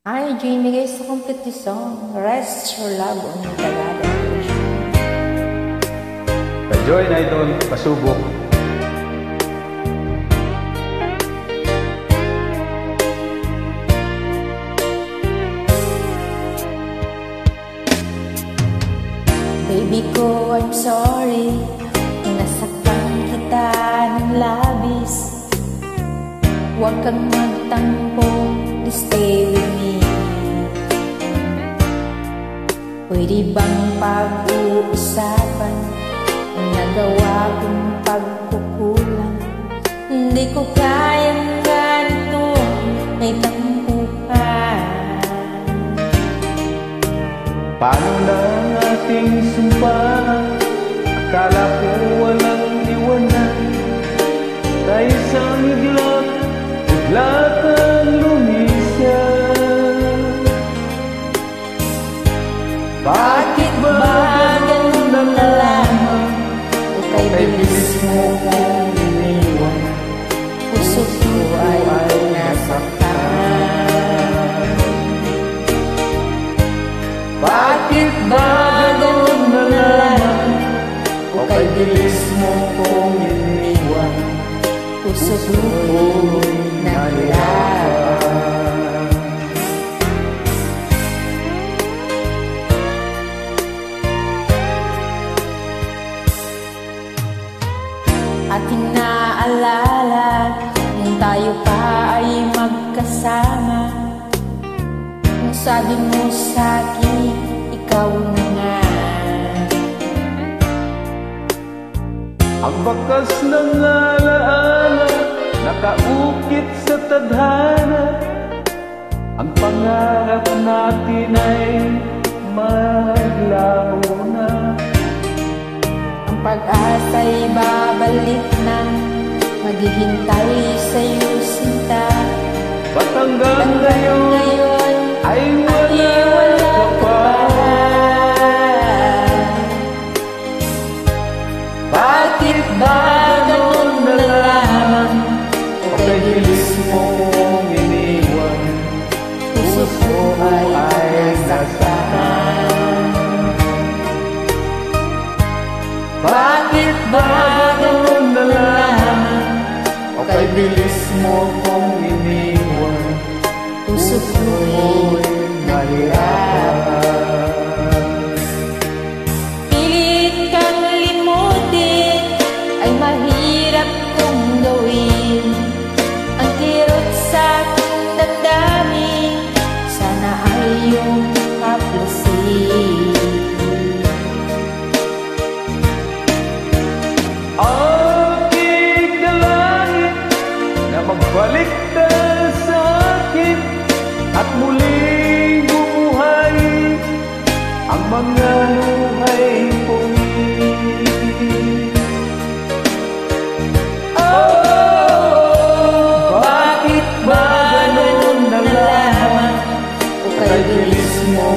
Ay, Jamie guys, sa complete song, Rest Your Love on the Tagalog version. Ka-joy na idol, pasubok. Baby ko, I'm sorry kung nasaktan kita ng labis. Huwag kang magtampo, please stay with me. Pwede bang pag-uusapan ang nagawa kong pagkukulang? Hindi ko kayang ganito, may tampuhan. Paano na ang ating sumpahan? Akala ko walang iwanan. Sa isang iglap, bigla kang lumisyan. Bakit ba ganun na lamang? O kay bilis mo kong iniwan, puso ko ay nasaktan. Bakit ba ganun na lamang? O kay bilis mo kong iniwan, puso ko'y nahirapan. Ating naalala nung tayo pa ay magkasama. Nung sabi mo sa'kin, ikaw na nga. Ang bakas ng alaala, nakaukit sa tadhana. Ang pangarap natin ay maglaho na. Ang pag-asa'y babalik na, maghihintay sa'yo sinta. Ba't hanggang ngayon ay wala ka pa? Bakit ba ganun na lamang? O kay bilis mong iniwan, Puso ko ay nasaktan. Bakit ba ganun na lamang? o kay bilis mo kong iniwan, Puso ko'y nahirapan. pilit kang limutin, ay mahirap kong gawin. Ang kirot sa aking damdamin, sana ay iyong kaplasin. Aking dalangin na magbalik ka sa akin at muling buhay ang mga luhay kong Bakit ba ganun na lamang? O kay bilis mo